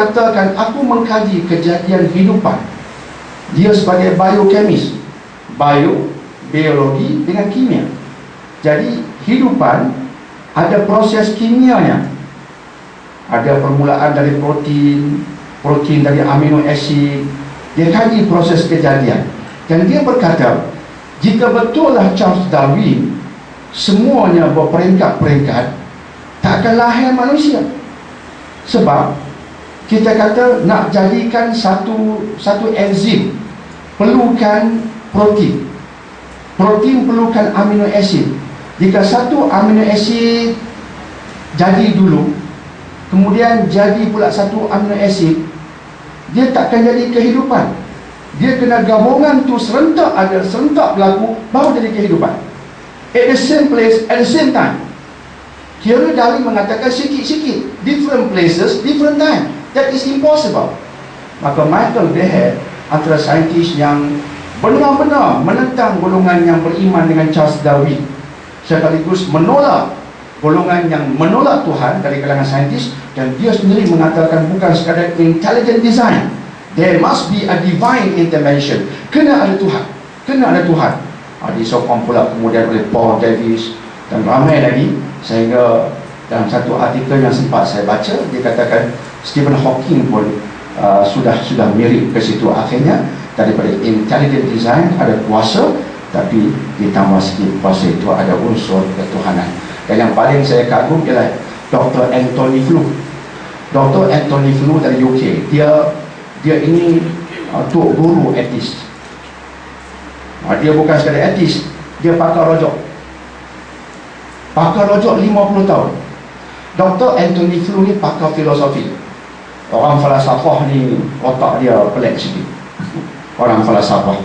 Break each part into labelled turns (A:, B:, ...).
A: katakan aku mengkaji kejadian kehidupan. Dia sebagai biochemist, biologi dengan kimia. Jadi kehidupan ada proses kimianya. Ada permulaan dari protein dari amino acid. Dia kaji proses kejadian. Dan dia berkata, jika betullah Charles Darwin semuanya berperingkat-peringkat, tak akan lahir manusia. Sebab kita kata nak jadikan satu enzim perlukan protein perlukan amino acid. Jika satu amino acid jadi dulu, kemudian jadi pula satu amino acid, dia takkan jadi kehidupan. Dia kena gabungan tu serentak berlaku, baru jadi kehidupan. At the same place, at the same time. Kira Darwin mengatakan sikit-sikit, different places, different time. That is impossible. Maka Michael Behe, antara saintis yang benar-benar menentang golongan yang beriman dengan Charles Darwin, sekaligus menolak golongan yang menolak Tuhan dari kalangan saintis, dan dia sendiri mengatakan bukan sekadar intelligent design, there must be a divine intervention. Kena ada Tuhan. Disokong pula kemudian oleh Paul Davies dan ramai lagi, sehingga dalam satu artikel yang sempat saya baca, dia katakan Stephen Hawking pun sudah mirip ke situ. Akhirnya daripada intelligent design ada kuasa, tapi ditambah sikit kuasa itu ada unsur ketuhanan. Dan yang paling saya kagum ialah Dr. Anthony Flew. Dr. Anthony Flew dari UK. Dia ini tok guru etis. Dia bukan sekadar etis, dia pakar rojok 50 tahun. Dr. Anthony Flew ni pakar filosofi. Orang falsafah ni otak dia pelik sikit. Orang falsafah,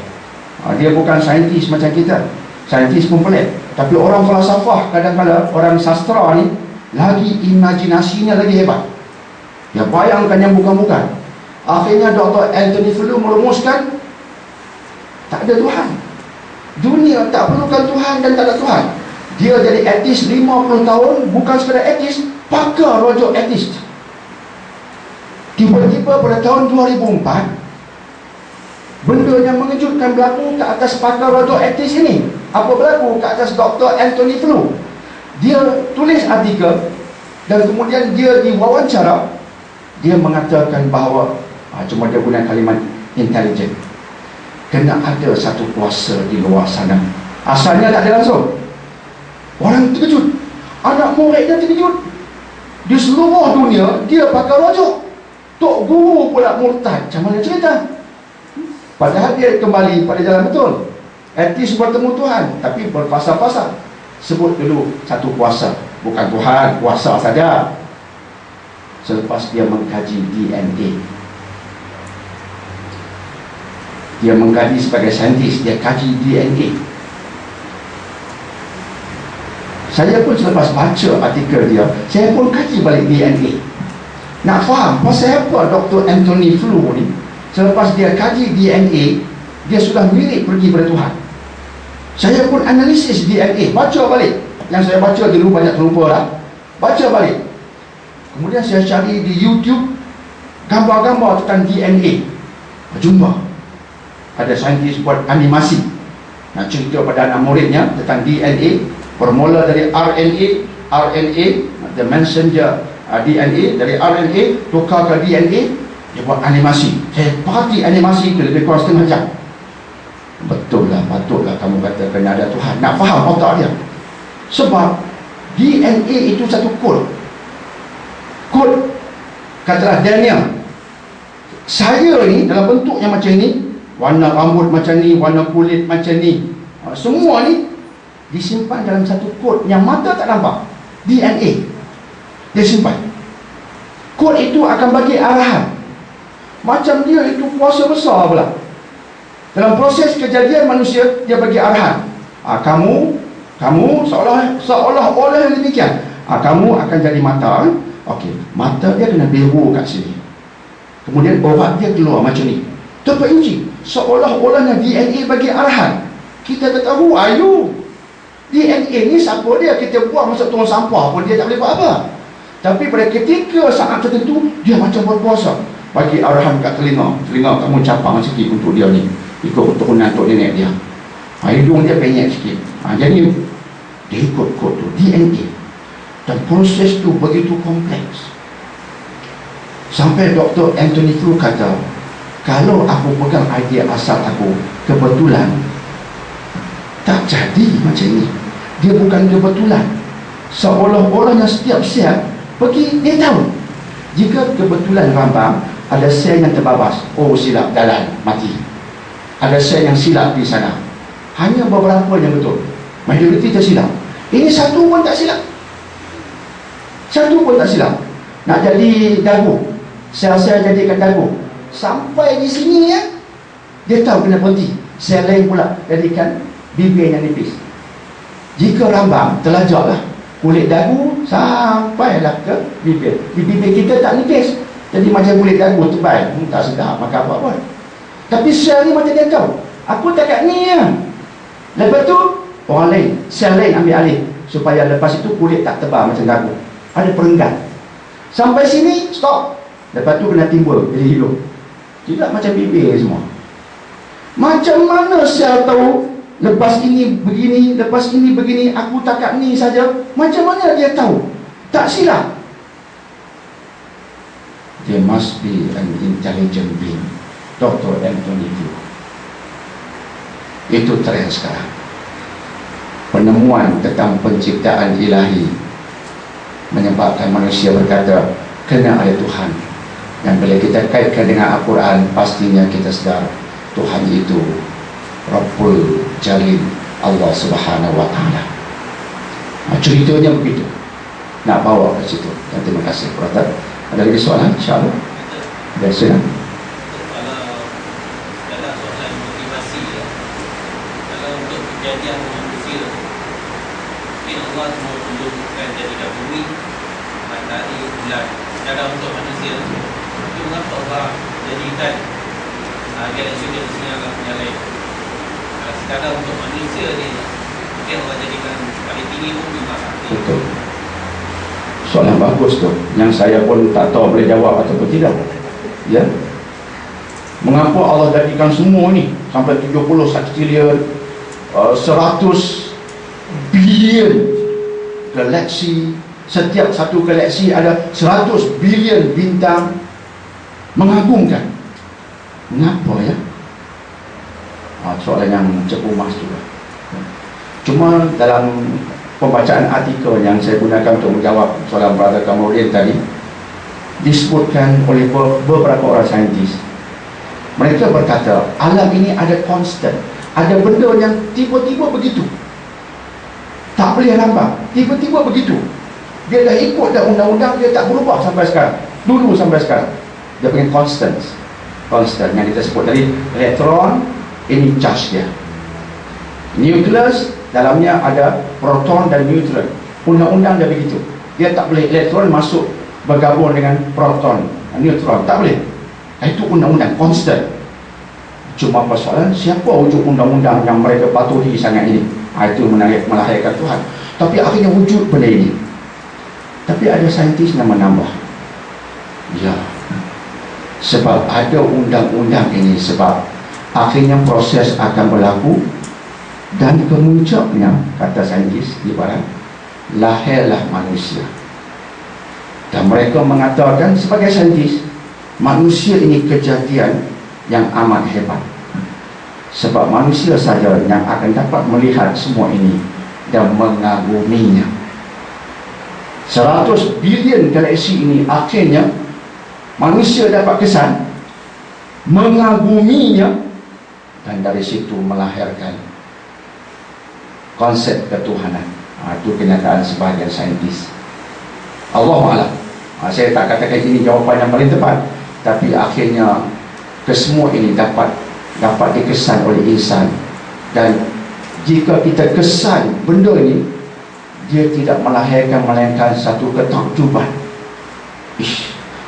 A: dia bukan saintis macam kita. Saintis pun pelik. Tapi orang falsafah, kadang-kadang orang sastra ni lagi imajinasinya lagi hebat. Dia bayangkan yang bukan-bukan. Akhirnya Dr. Anthony Flew merumuskan tak ada Tuhan. Dunia tak perlukan Tuhan dan tak ada Tuhan. Dia jadi etis 50 tahun, bukan sekadar etis, pakar rojok etis. Tiba-tiba pada tahun 2004, benda yang mengejutkan berlaku ke atas pakar rojok etis ini. Apa berlaku ke atas Dr. Anthony Flew? Dia tulis artikel dan kemudian dia diwawancara. Dia mengatakan bahawa cuma dia guna kalimat intelligent. Kena ada satu kuasa di luar sana. Asalnya tak ada langsung. Orang terkejut. Anak murid dia terkejut. Di seluruh dunia dia pakai rojok. Tok guru pula murtad. Macam mana cerita? Padahal dia kembali pada jalan betul. Etis bertemu Tuhan, tapi berpasal-pasal. Sebut dulu satu kuasa, bukan Tuhan, kuasa saja. Selepas dia mengkaji DNA, dia mengkaji sebagai saintis, dia kaji DNA. Saya pun selepas baca artikel dia, saya pun kaji balik DNA. Nak faham pasal apa Dr. Anthony Flew ni, selepas dia kaji DNA, dia sudah mirip pergi pada Tuhan. Saya pun analisis DNA, baca balik. Yang saya baca dulu banyak terlupa lah. Baca balik. Kemudian saya cari di YouTube gambar-gambar tentang DNA. Jumpa ada saintis buat animasi, nak cerita pada anak muridnya tentang DNA, bermula dari RNA, the messenger DNA, dari RNA tukar ke DNA, dia buat animasi. Saya perhati animasi itu lebih kurang setengah jam. Betul lah, patutlah kamu kata kena ada Tuhan. Nak faham otak dia. Sebab DNA itu satu kod. Katalah Daniel, saya ni dalam bentuk yang macam ni, warna rambut macam ni, warna kulit macam ni, semua ni disimpan dalam satu kod yang mata tak nampak. DNA dia simpan. Kod itu akan bagi arahan. Macam dia itu kuasa besar pula. Dalam proses kejadian manusia, dia bagi arahan. Kamu seolah-olah yang demikian. Kamu akan jadi mata. Okey, mata dia kena biru kat sini. Kemudian orat dia keluar macam ni. Terperinci. Seolah-olahnya DNA bagi arahan. Kita ketahui, DNA ni siapa dia? Kita buang masuk tong sampah pun dia tak boleh buat apa. Tapi pada ketika saat tertentu dia macam berpuasa, bagi arahan kat telinga kamu capang sikit untuk dia ni, ikut keturunan untuk nenek dia. Hidung dia penyek sikit. Jadi dia ikut kod tu, DNA. Dan proses tu begitu kompleks. Sampai Dr. Anthony Flew kata, kalau aku pegang idea asal aku kebetulan, tak jadi macam ni. Dia bukan kebetulan. Seolah-olahnya setiap sel pergi, dia tahu. Jika kebetulan rambang, ada sel yang terbabas, oh silap jalan, mati. Ada sel yang silap di sana. Hanya beberapa yang betul, majoriti tersilap. Ini satu pun tak silap. Satu pun tak silap. Nak jadi dagu, sel-sel jadikan dagu. Sampai di sini ya, dia tahu kena berhenti. Sel lain pula jadikan bibir yang nipis. Jika rambang, telajaklah kulit dagu sampailah ke bibir. Di bibir kita tak nipis, jadi macam kulit dagu tebal, tak sedap makan apa pun. Tapi sel ni macam dia tahu, aku tak kat ni ya. Lepas tu orang lain, sel lain ambil alih, supaya lepas itu kulit tak tebal macam dagu, ada perenggan. Sampai sini stop. Lepas tu kena timbul jadi hidup. Tidak macam bibir semua. Macam mana sel tahu lepas ini begini, lepas ini begini, aku tak kat ni saja? Macam mana dia tahu? Tak silap. There must be an intelligent being. Dr. Anthony Flew. Itu trend sekarang. Penemuan tentang penciptaan ilahi menyebabkan manusia berkata, kena ada Tuhan. Dan bila kita kaitkan dengan Al-Quran, pastinya kita sedar Tuhan itu Rabbul Jalil, Allah Subhanahu Wa Ta'ala. Ceritanya begitu. Nak bawa ke situ. Dan terima kasih, Brother. Ada lagi soalan? InsyaAllah. Dan silakan.
B: Kejadian manusia, mungkin Allah semua tunjukkan jadikan bumi, matahari, bulan secara untuk manusia. Tapi mengapa Allah jadikan galaksi-galaksi yang lain? Sekadar untuk manusia ni, mungkin Allah jadikan paling tinggi bumi matahari.
A: Betul. Soalan bagus tu, yang saya pun tak tahu boleh jawab ataupun tidak. Ya, mengapa Allah jadikan semua ni sampai 71 trilion, 100 bilion galaksi, setiap satu galaksi ada 100 bilion bintang, mengagumkan. Mengapa ya? Soalan yang cukup emas juga. Cuma dalam pembacaan artikel yang saya gunakan untuk menjawab soalan Brother Kamarudin tadi, disebutkan oleh beberapa orang saintis. Mereka berkata alam ini ada constant, ada benda yang tiba-tiba begitu, tak boleh lambat, tiba-tiba begitu. Dia dah ikut dah undang-undang, dia tak berubah sampai sekarang, dulu sampai sekarang. Dia punya constant yang kita sebut tadi. Elektron, ini charge dia. Nukleus, dalamnya ada proton dan neutron. Undang-undang dia begitu. Dia tak boleh elektron masuk bergabung dengan proton, neutron, tak boleh. Itu undang-undang constant. Cuma persoalan, siapa wujud undang-undang yang mereka patuhi sangat ini? Itu melahirkan Tuhan. Tapi akhirnya wujud benda ini. Tapi ada saintis yang menambah, ya, sebab ada undang-undang ini, sebab akhirnya proses akan berlaku, dan kemuncaknya, kata saintis di barat, lahirlah manusia. Dan mereka mengatakan sebagai saintis, manusia ini kejadian yang amat hebat, sebab manusia saja yang akan dapat melihat semua ini dan mengaguminya. 100 bilion galaksi ini akhirnya manusia dapat kesan mengaguminya, dan dari situ melahirkan konsep ketuhanan. Itu kenyataan sebahagian saintis. Allahu'alam. Saya tak katakan ini jawapan yang paling tepat, tapi akhirnya kesemua ini dapat dikesan oleh insan. Dan jika kita kesan benda ini, dia tidak melahirkan melainkan satu ketakjuban.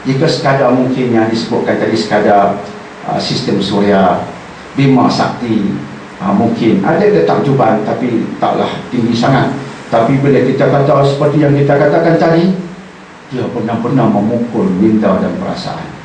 A: Jika sekadar mungkin yang disebutkan tadi, sekadar sistem suria, Bima Sakti, mungkin ada ketakjuban, tapi taklah tinggi sangat. Tapi bila kita kata seperti yang kita katakan tadi, dia benar-benar memukul minda dan perasaan.